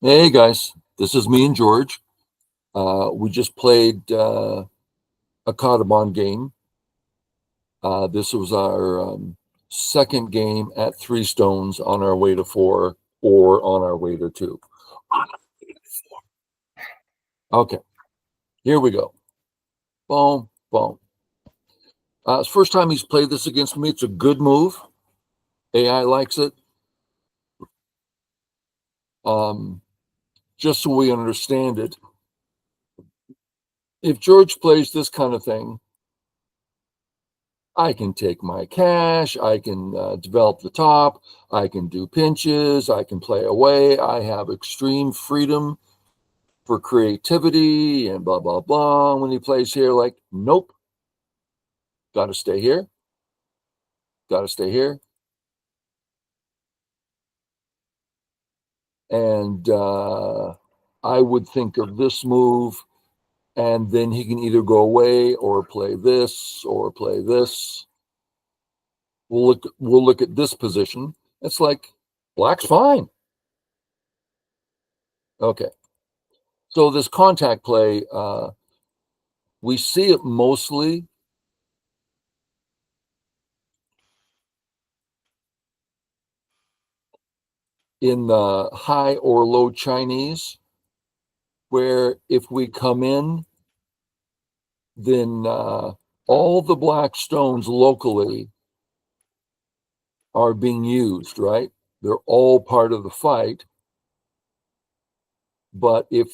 Hey guys, this is me and George. We just played a kadoban game. This was our second game at 3 stones on our way to 4 or on our way to 2. Okay, here we go. Boom, boom. It's the first time he's played this against me. It's a good move. AI likes it. Just so we understand it, if George plays this kind of thing, I can take my cash, I can develop the top, I can do pinches, I can play away. I have extreme freedom for creativity and blah, blah, blah. When he plays here, like, nope, got to stay here, got to stay here. And I would think of this move, and then he can either go away or play this or play this. We'll look at this position. It's like black's fine. Okay. So this contact play, we see it mostly in the high or low Chinese, where if we come in, then all the black stones locally are being used, right? They're all part of the fight. But if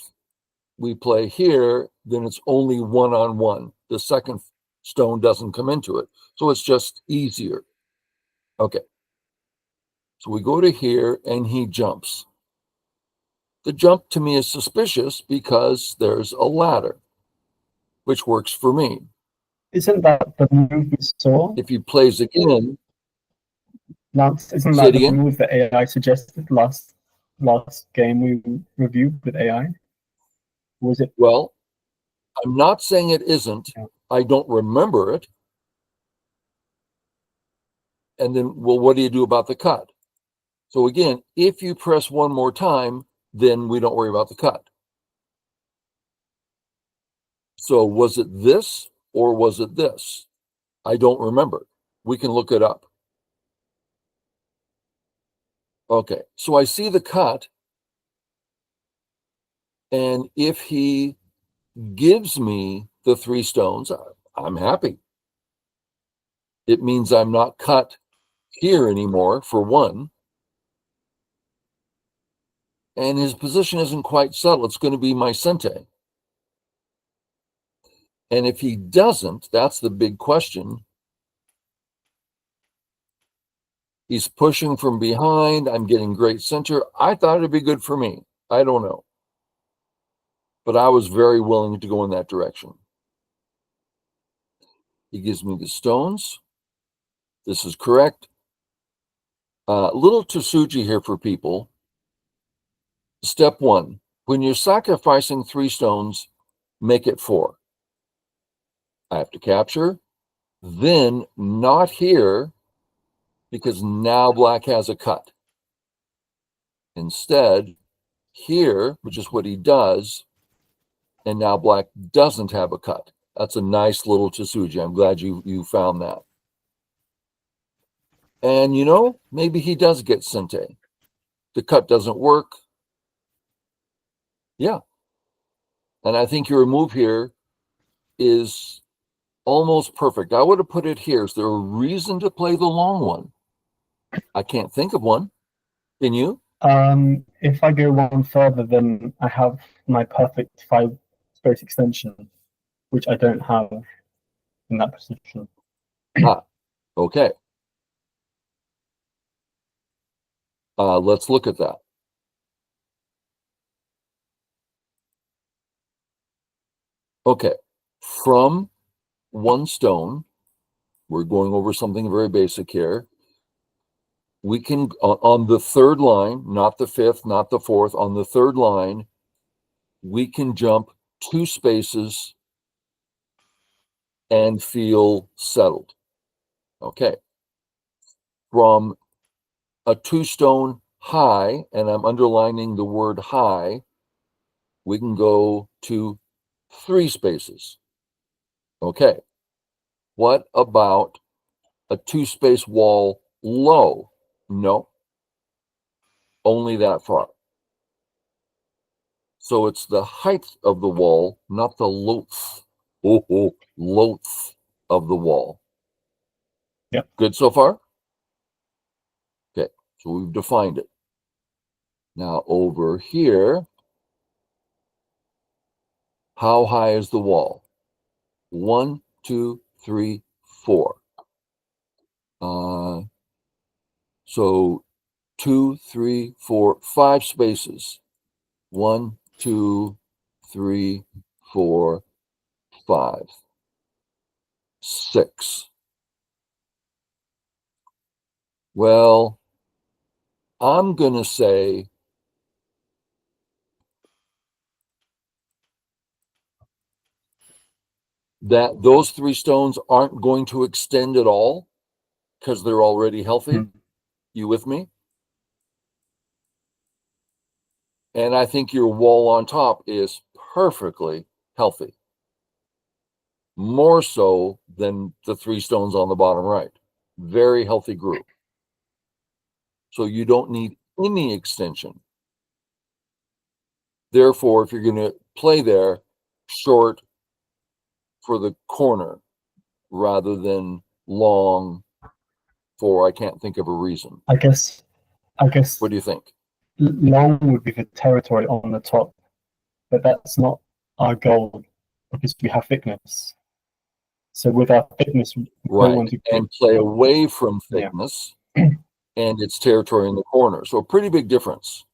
we play here, then it's only one-on-one. The second stone doesn't come into it. So it's just easier. Okay. So we go to here and he jumps. The jump to me is suspicious because there's a ladder, which works for me. Isn't that the move we saw? If he plays again, Lance, isn't say it that the again. move that AI suggested last game we reviewed with AI? Was it? Well, I'm not saying it isn't. Yeah. I don't remember it. And then, well, what do you do about the cut? So again, if you press one more time, then we don't worry about the cut. So was it this or was it this? I don't remember. We can look it up. Okay, so I see the cut. And if he gives me the 3 stones, I'm happy. It means I'm not cut here anymore, for one. And his position isn't quite settled. It's going to be my sente. And if he doesn't, that's the big question. He's pushing from behind. I'm getting great center. I thought it'd be good for me. I don't know. But I was very willing to go in that direction. He gives me the stones. This is correct. Little Tsuji here for people. Step 1, when you're sacrificing 3 stones, make it 4. I have to capture, then not here, because now black has a cut. Instead, here, which is what he does, and now black doesn't have a cut. That's a nice little Tsuji. I'm glad you found that. And maybe he does get sente. The cut doesn't work. Yeah. And I think your move here is almost perfect. I would have put it here. Is there a reason to play the long one? I can't think of one. Can you? If I go one further, then I have my perfect 5-space extension, which I don't have in that position. Okay. Let's look at that. Okay. From 1 stone, we're going over something very basic here. We can, on the 3rd line, not the 5th, not the 4th, on the 3rd line, we can jump 2 spaces and feel settled. Okay. From a 2 stone high, and I'm underlining the word high, we can go to 3 spaces. Okay. What about a 2-space wall low? No, only that far. So it's the height of the wall, not the length. Length of the wall. Yep. Good so far? Okay, so we've defined it. Now over here, how high is the wall? 1, 2, 3, 4. So 2, 3, 4, 5 spaces. 1, 2, 3, 4, 5, 6. Well, I'm going to say that those 3 stones aren't going to extend at all because they're already healthy. You with me? And I think your wall on top is perfectly healthy. More so than the 3 stones on the bottom right. Very healthy group. So you don't need any extension. Therefore, if you're going to play there, short for the corner rather than long for I can't think of a reason. I guess What do you think? long would be the territory on the top, but that's not our goal because we have thickness. So with our thickness, we don't want to And play away from thickness and its territory in the corner. So a pretty big difference.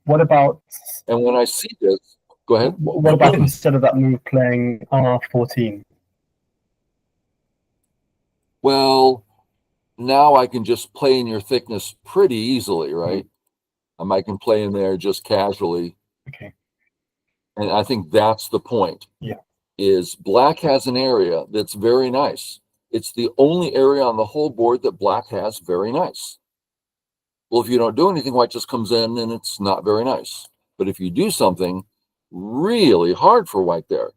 What about? And when I see this, go ahead. What about instead of that move playing R14? Well, now I can just play in your thickness pretty easily, right? I can play in there just casually. Okay. And I think that's the point. Yeah. Is black has an area that's very nice. It's the only area on the whole board that black has very nice. Well, if you don't do anything, white just comes in and it's not very nice. But if you do something really hard for white there,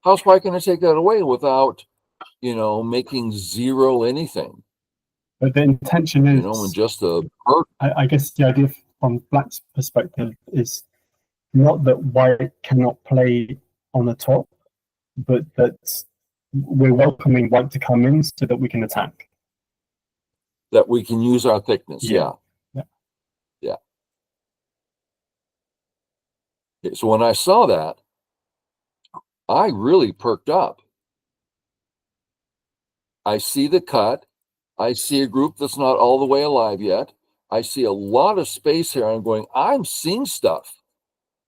how's white going to take that away without, making 0 anything? But the intention is, and just a I guess the idea from black's perspective is not that white cannot play on the top, but that we're welcoming white to come in so that we can attack. That we can use our thickness. Yeah. Okay, so when I saw that, I really perked up. I see the cut. I see a group that's not all the way alive yet. I see a lot of space here. I'm going, I'm seeing stuff.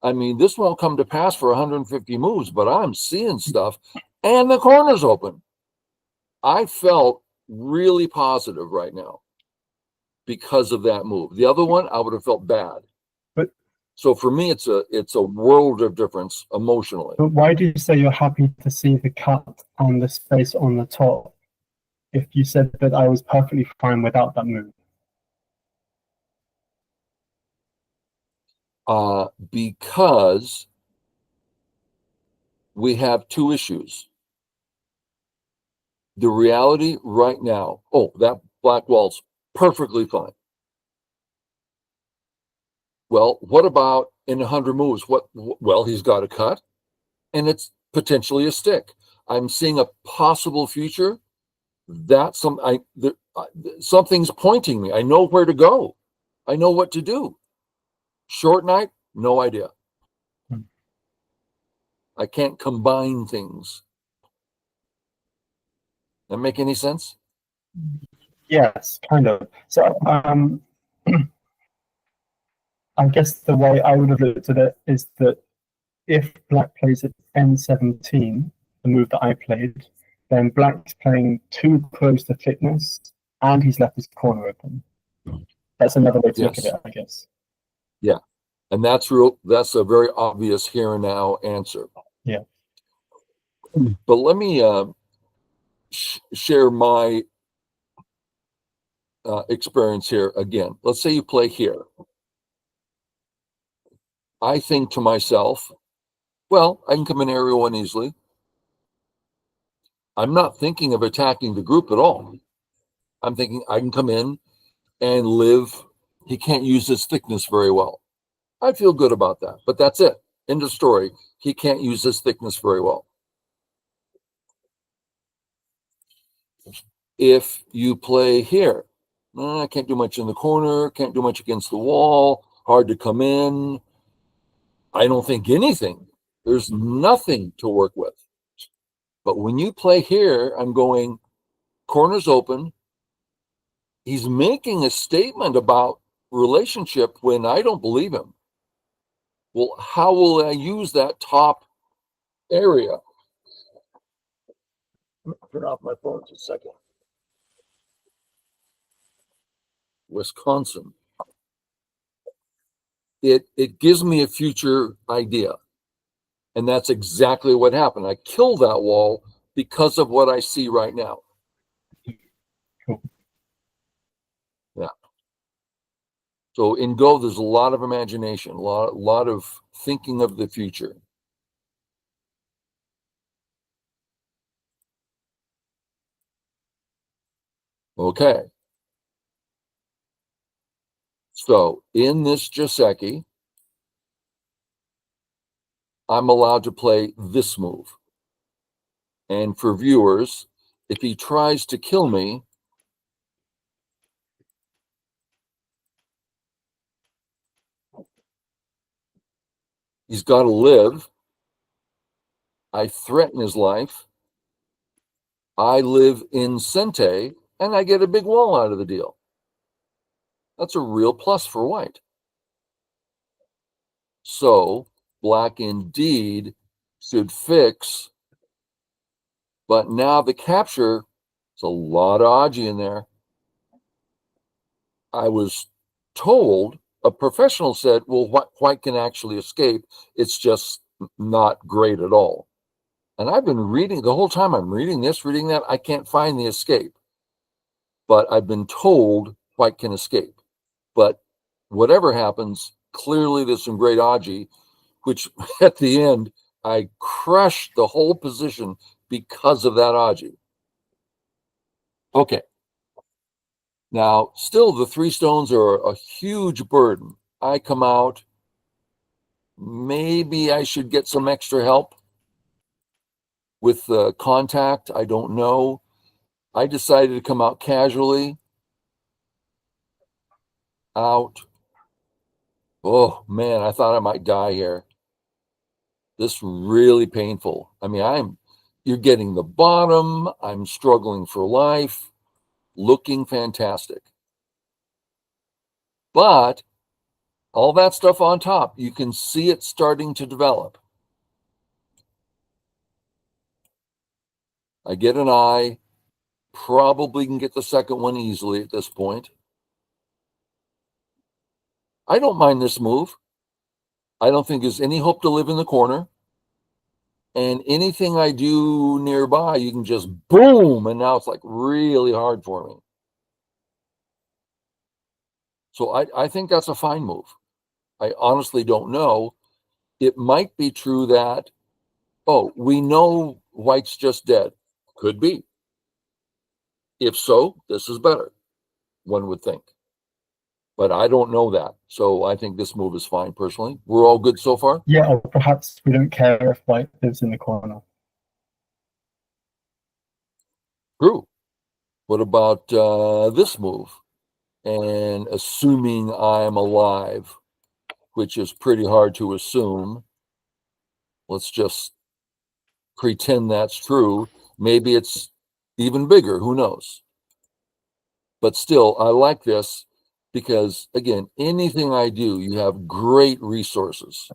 I mean, this won't come to pass for 150 moves, but I'm seeing stuff. And the corner's open. I felt really positive right now because of that move. The other one, I would have felt bad. So for me, it's a world of difference emotionally. But why do you say you're happy to see the cut and the space on the top if you said that I was perfectly fine without that move? Because we have 2 issues. The reality right now, that black wall's perfectly fine. Well, what about in 100 moves? Well, he's got a cut, and it's potentially a stick. I'm seeing a possible future. That's something's pointing me. I know where to go. I know what to do. Short night, no idea. I can't combine things. That make any sense? Yes, kind of. So I guess the way I would have looked at it is that if black plays at N17, the move that I played, then black's playing too close to thickness and he's left his corner open. That's another way to look at it, I guess. Yeah. And that's a very obvious here and now answer. Yeah. But let me share my experience here again. Let's say you play here. I think to myself, well, I can come in area 1 easily. I'm not thinking of attacking the group at all. I'm thinking I can come in and live. He can't use his thickness very well. I feel good about that, but that's it. End of story. He can't use his thickness very well. If you play here, I can't do much in the corner, can't do much against the wall, hard to come in. I don't think anything. There's nothing to work with. But when you play here, I'm going, corners open. He's making a statement about relationship when I don't believe him. Well, how will I use that top area? Turn off my phone just a second. Wisconsin. It gives me a future idea. And that's exactly what happened. I killed that wall because of what I see right now. Cool. Yeah. So in Go, there's a lot of imagination, a lot of thinking of the future. Okay. So in this Joseki, I'm allowed to play this move. And for viewers, if he tries to kill me, he's got to live. I threaten his life. I live in Sente, and I get a big wall out of the deal. That's a real plus for white. So black indeed should fix, but now the capture, there's a lot of Aji in there. I was told, a professional said, well, white can actually escape. It's just not great at all. And I've been reading the whole time. I'm reading this, reading that. I can't find the escape. But I've been told white can escape. But whatever happens, clearly there's some great Aji, which at the end, I crushed the whole position because of that Aji. Okay. Now, still, the 3 stones are a huge burden. I come out. Maybe I should get some extra help with the contact. I don't know. I decided to come out casually. Out. Oh, man, I thought I might die here. This really painful. I mean, you're getting the bottom. I'm struggling for life. Looking fantastic. But all that stuff on top, you can see it starting to develop. I get an eye, probably can get the second one easily at this point. I don't mind this move. I don't think there's any hope to live in the corner. And anything I do nearby, you can just boom, and now it's like really hard for me. So I think that's a fine move. I honestly don't know. It might be true that, oh, we know white's just dead. Could be. If so, this is better, one would think. But I don't know that. So I think this move is fine personally. We're all good so far? Yeah, or perhaps we don't care if white lives in the corner. True. What about this move? And assuming I'm alive, which is pretty hard to assume. Let's just pretend that's true. Maybe it's even bigger. Who knows? But still, I like this because, again, anything I do, you have great resources.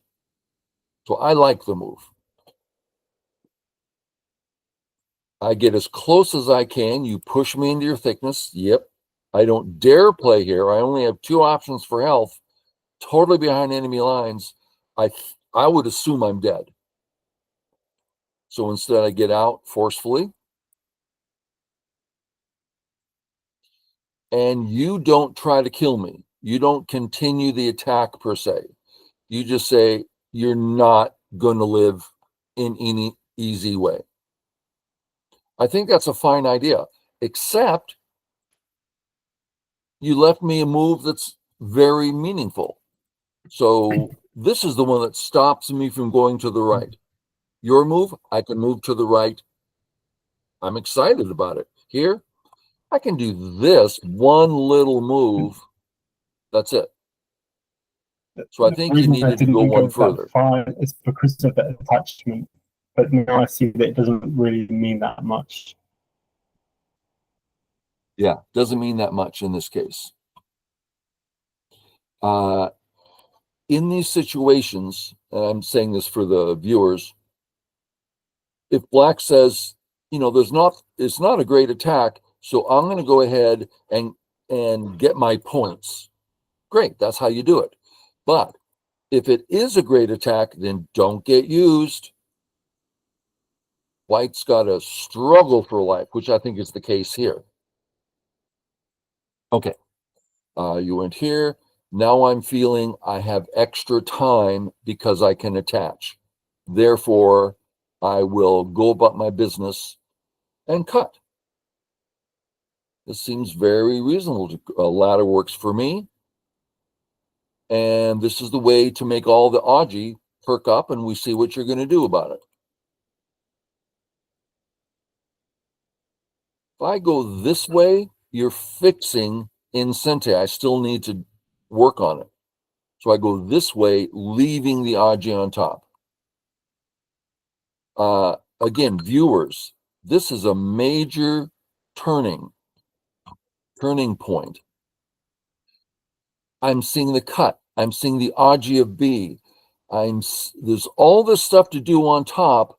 So I like the move. I get as close as I can. You push me into your thickness. Yep. I don't dare play here. I only have 2 options for health, totally behind enemy lines. I would assume I'm dead. So instead, I get out forcefully. And you don't try to kill me. You don't continue the attack per se. You just say you're not going to live in any easy way. I think that's a fine idea, except you left me a move that's very meaningful. So this is the one that stops me from going to the right. Your move, I can move to the right. I'm excited about it. Here, I can do this one little move. That's it. So I The think you reason I needed to go didn't one go that further. far is because of the attachment. But now I see that it doesn't really mean that much. Yeah, doesn't mean that much in this case. In these situations, and I'm saying this for the viewers, if black says, it's not a great attack, so I'm going to go ahead and get my points. Great, that's how you do it. But if it is a great attack, then don't get used. White's got to struggle for life, which I think is the case here. Okay, you went here. Now I'm feeling I have extra time because I can attach. Therefore, I will go about my business and cut. This seems very reasonable. Ladder works for me. And this is the way to make all the Aji perk up, and we see what you're going to do about it. If I go this way, you're fixing in Sente. I still need to work on it. So I go this way, leaving the Aji on top. Again, viewers, this is a major turning point. I'm seeing the cut. I'm seeing the Aji of B. There's all this stuff to do on top,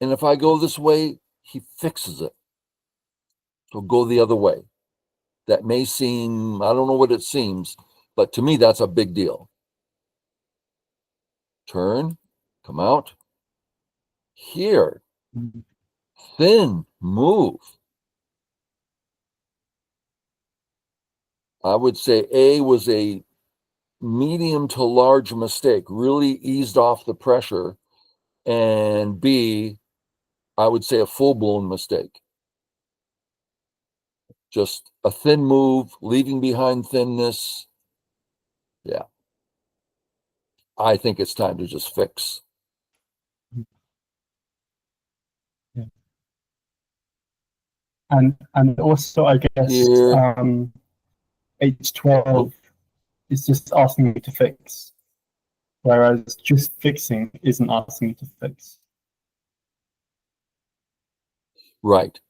and if I go this way, he fixes it. So go the other way. That may seem, I don't know what it seems, but to me, that's a big deal. Turn, come out. Here, thin move. I would say A was a medium to large mistake, really eased off the pressure. And B, I would say a full-blown mistake. Just a thin move, leaving behind thinness. Yeah. I think it's time to just fix. Yeah. And also, I guess Here. H12 is just asking me to fix, whereas just fixing isn't asking me to fix. Right.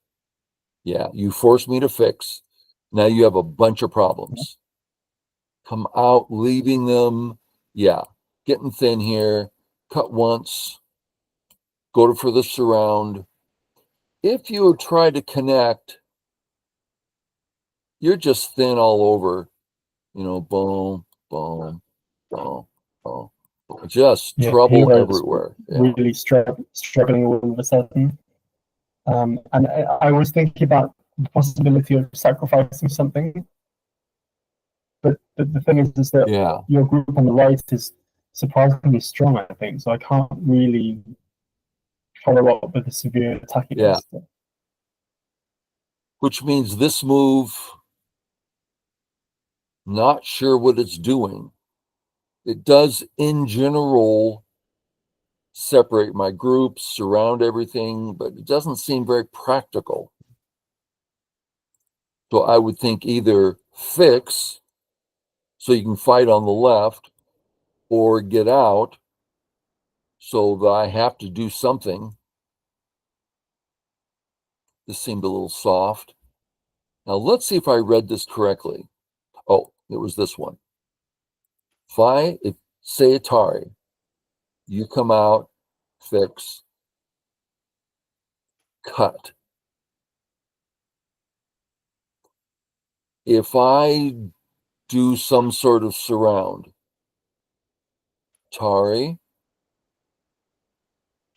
Yeah, you forced me to fix. Now you have a bunch of problems. Come out, leaving them. Yeah, getting thin here. Cut once. Go for the surround. If you try to connect, you're just thin all over. Boom, boom, boom, boom. Just trouble everywhere. Yeah. Really struggling all of a sudden. And I was thinking about the possibility of sacrificing something. But the thing is that your group on the right is surprisingly strong, I think. So I can't really follow up with a severe attack against it. Which means this move, not sure what it's doing. It does, in general, separate my groups, surround everything, but it doesn't seem very practical. So I would think either fix so you can fight on the left, or get out so that I have to do something. This seemed a little soft. Now let's see if I read this correctly. Oh, it was this one. If say Atari, you come out, fix, cut. If I do some sort of surround, Atari,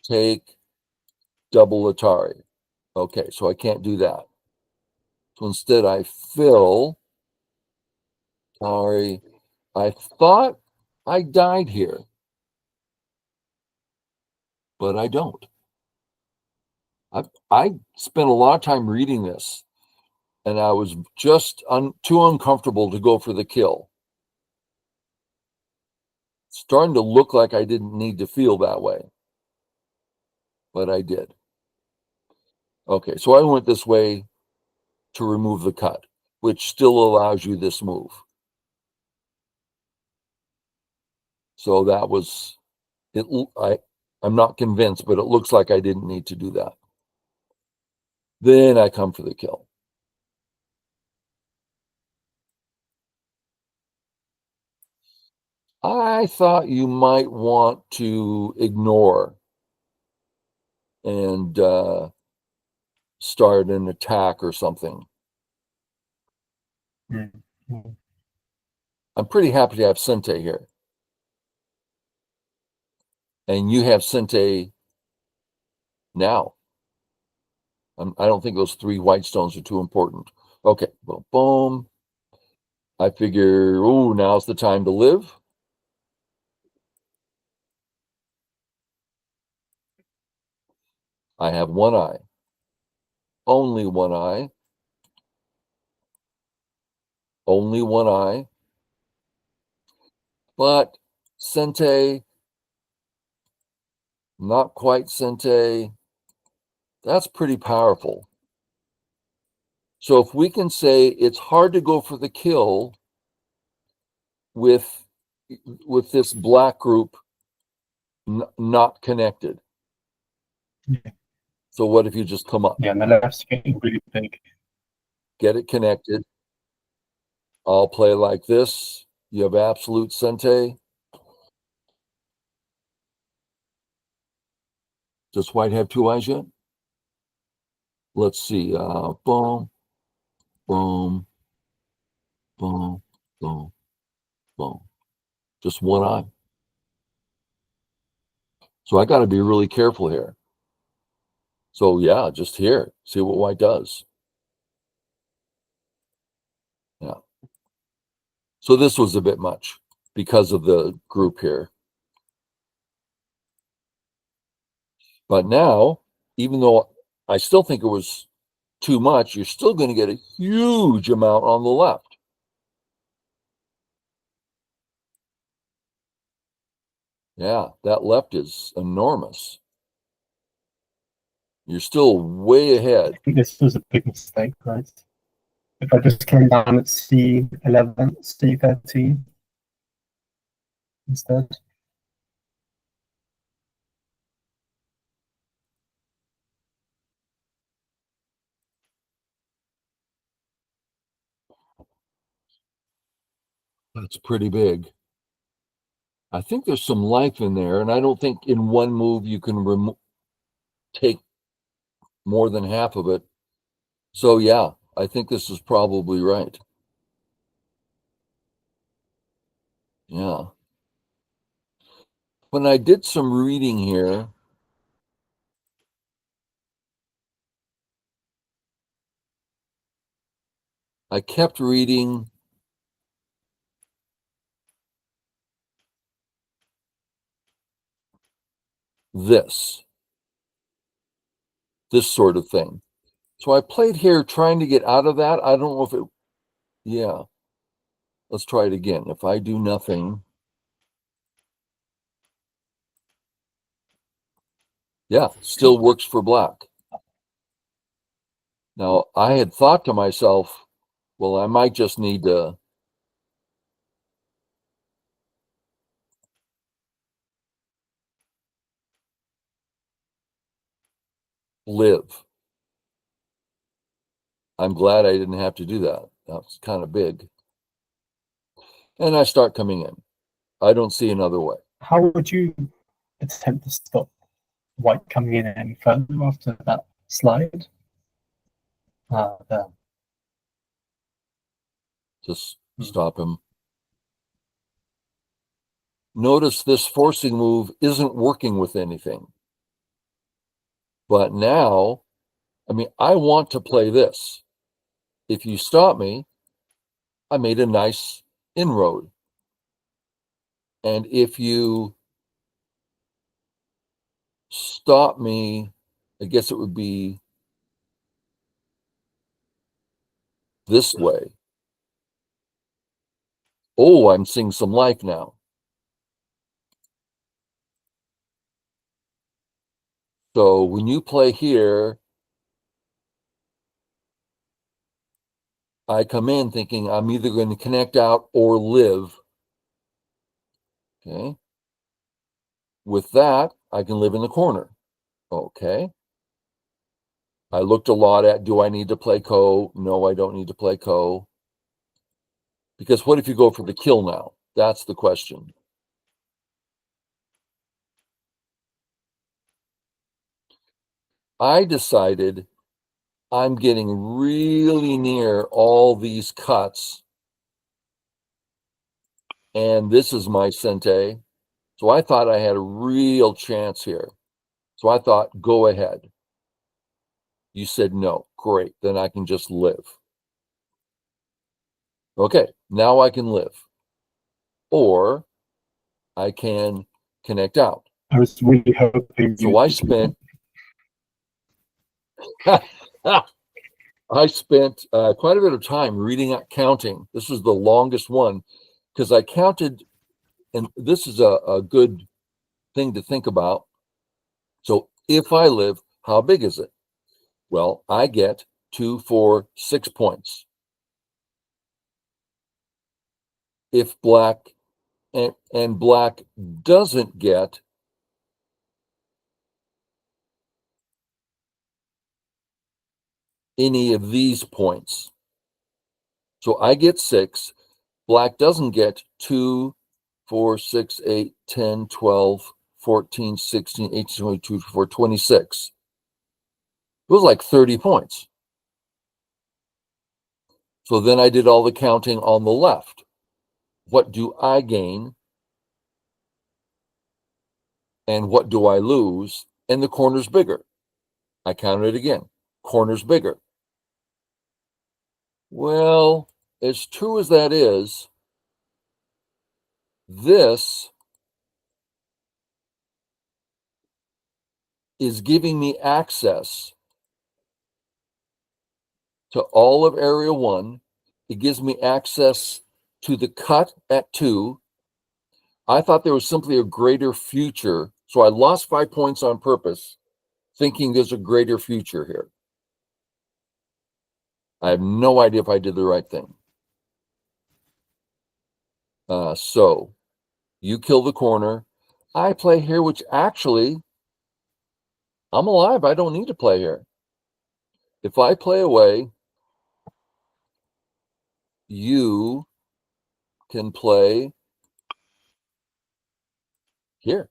take, double Atari. Okay, so I can't do that. So instead I fill, Atari. I thought I died here. But I don't. I spent a lot of time reading this, and I was just too uncomfortable to go for the kill. It's starting to look like I didn't need to feel that way, but I did. Okay, so I went this way to remove the cut, which still allows you this move. So that was it. I'm not convinced, but it looks like I didn't need to do that. Then I come for the kill. I thought you might want to ignore and start an attack or something. Mm-hmm. I'm pretty happy to have Sente here. And you have Sente now. I don't think those 3 white stones are too important. Okay, boom, boom. I figure, oh, now's the time to live. I have 1 eye. Only 1 eye. Only 1 eye. But Sente, not quite Sente. That's pretty powerful. So if we can say it's hard to go for the kill with this black group not connected. Yeah. So what if you just come up? Yeah, and the left's getting really big. Get it connected. I'll play like this. You have absolute Sente. Does white have 2 eyes yet? Let's see. Boom, boom, boom, boom, boom. Just 1 eye. So I got to be really careful here. So yeah, just here. See what white does. Yeah. So this was a bit much because of the group here. But now, even though I still think it was too much, you're still going to get a huge amount on the left. Yeah, that left is enormous. You're still way ahead. I think this was a big mistake, right? If I just came down at C11, C13 instead. That's pretty big. I think there's some life in there, and I don't think in one move you can take more than half of it. So yeah, I think this is probably right. Yeah. When I did some reading here, I kept reading this sort of thing. So I played here trying to get out of that. I don't know if it, yeah. Let's try it again. If I do nothing, yeah, still works for black. Now, I had thought to myself, well, I might just need to live. I'm glad I didn't have to do that. That's kind of big. And I start coming in. I don't see another way. How would you attempt to stop white coming in any further after that slide? There. Just stop him. Notice this forcing move isn't working with anything. But now, I mean, I want to play this. If you stop me, I made a nice inroad. And if you stop me, I guess it would be this way. Oh, I'm seeing some life now. So when you play here, I come in thinking I'm either going to connect out or live. Okay. With that, I can live in the corner. Okay. I looked a lot at, do I need to play co? No, I don't need to play co. Because what if you go for the kill now? That's the question. I decided I'm getting really near all these cuts. And this is my Sente. So I thought I had a real chance here. So I thought, go ahead. You said no. Great. Then I can just live. Okay. Now I can live. Or I can connect out. I was really hoping. So I spent I spent quite a bit of time reading out, counting. This was the longest one because I counted, and this is a good thing to think about. So if I live, how big is it? Well, I get 2, 4, 6 points. If black and black doesn't get any of these points, so I get 6, black doesn't get 2, 4, 6, 8, 10, 12, 14, 16, 18, 22, 24, 26. It was like 30 points. So then I did all the counting on the left. What do I gain? And what do I lose? And the corner's bigger. I counted it again. Corner's bigger. Well, as true as that is, this is giving me access to all of area 1. It gives me access to the cut at 2. I thought there was simply a greater future. So I lost 5 points on purpose, thinking there's a greater future here. I have no idea if I did the right thing. So you kill the corner. I play here, which actually, I'm alive. I don't need to play here. If I play away, you can play here.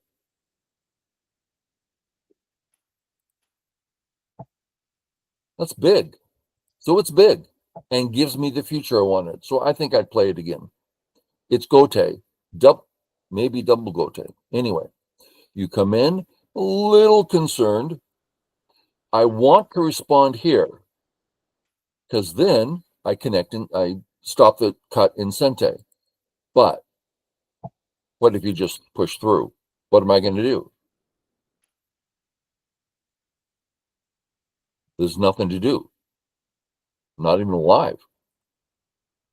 That's big. So it's big and gives me the future I wanted. So I think I'd play it again. It's Gote, maybe double Gote. Anyway, you come in, a little concerned. I want to respond here because then I connect and I stop the cut in Sente. But what if you just push through? What am I going to do? There's nothing to do. I'm not even alive.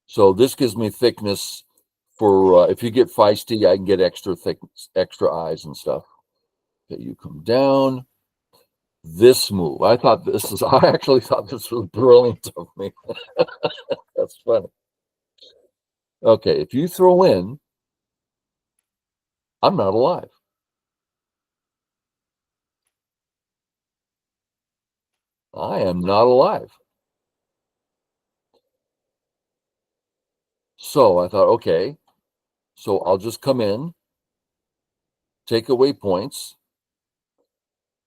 So this gives me thickness for if you get feisty, I can get extra thickness, extra eyes and stuff. Okay, you come down. This move, I actually thought this was brilliant of me. That's funny. Okay, if you throw in, I'm not alive. I am not alive. So I thought, okay, so I'll just come in, take away points.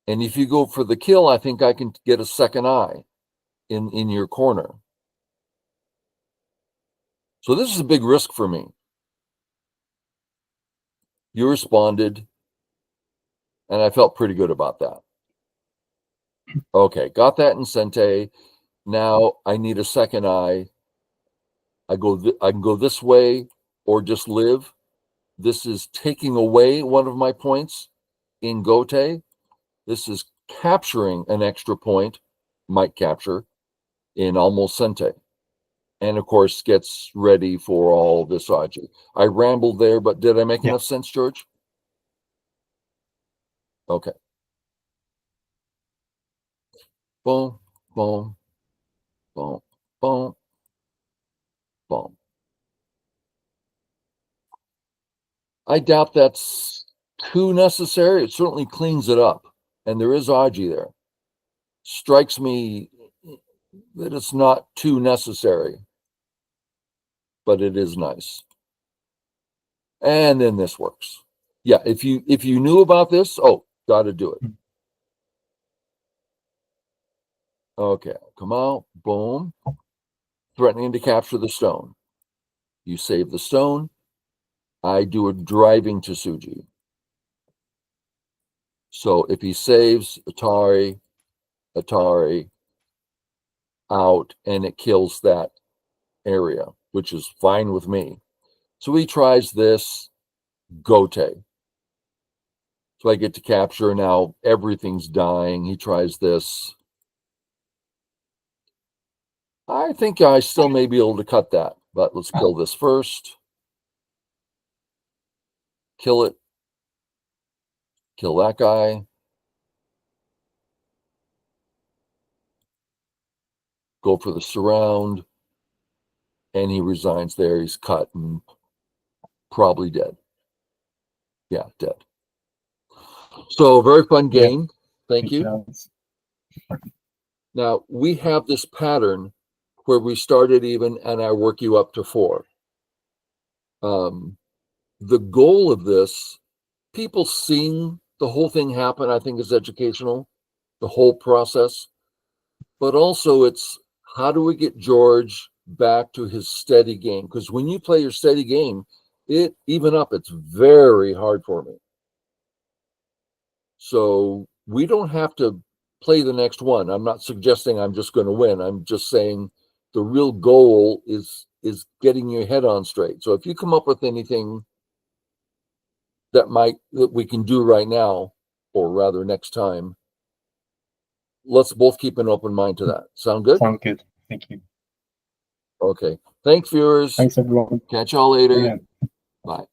And if you go for the kill, I think I can get a second eye in your corner. So this is a big risk for me. You responded, and I felt pretty good about that. Okay, got that in Sente. Now I need a second eye. I can go this way or just live. This is taking away one of my points in Gote. This is capturing an extra point, might capture, in almost Sente. And of course, gets ready for all this Aji. I rambled there, but did I make enough sense, George? Okay. Boom, boom, boom, boom, boom. I doubt that's too necessary. It certainly cleans it up. And there is Aji there. Strikes me that it's not too necessary, but it is nice. And then this works. Yeah, if you knew about this, oh, got to do it. Okay, come out, boom. Threatening to capture the stone. You save the stone. I do a driving to Tsuji. So if he saves Atari, out, and it kills that area, which is fine with me. So he tries this Gote. So I get to capture now. Everything's dying. He tries this. I think I still may be able to cut that, but let's kill this first. Kill it. Kill that guy. Go for the surround. And he resigns there. He's cut and probably dead. Yeah, dead. So very fun game. Thank you. Now, we have this pattern where we started even and I work you up to 4. The goal of this, people seeing the whole thing happen, I think is educational, the whole process. But also it's how do we get George back to his steady game? Because when you play your steady game, even up, it's very hard for me. So we don't have to play the next one. I'm not suggesting I'm just going to win. I'm just saying the real goal is getting your head on straight. So if you come up with anything that we can do right now, or rather next time, let's both keep an open mind to that. Sound good? Sound good. Thank you. Okay. Thanks, viewers. Thanks, everyone. Catch y'all later. Yeah. Bye.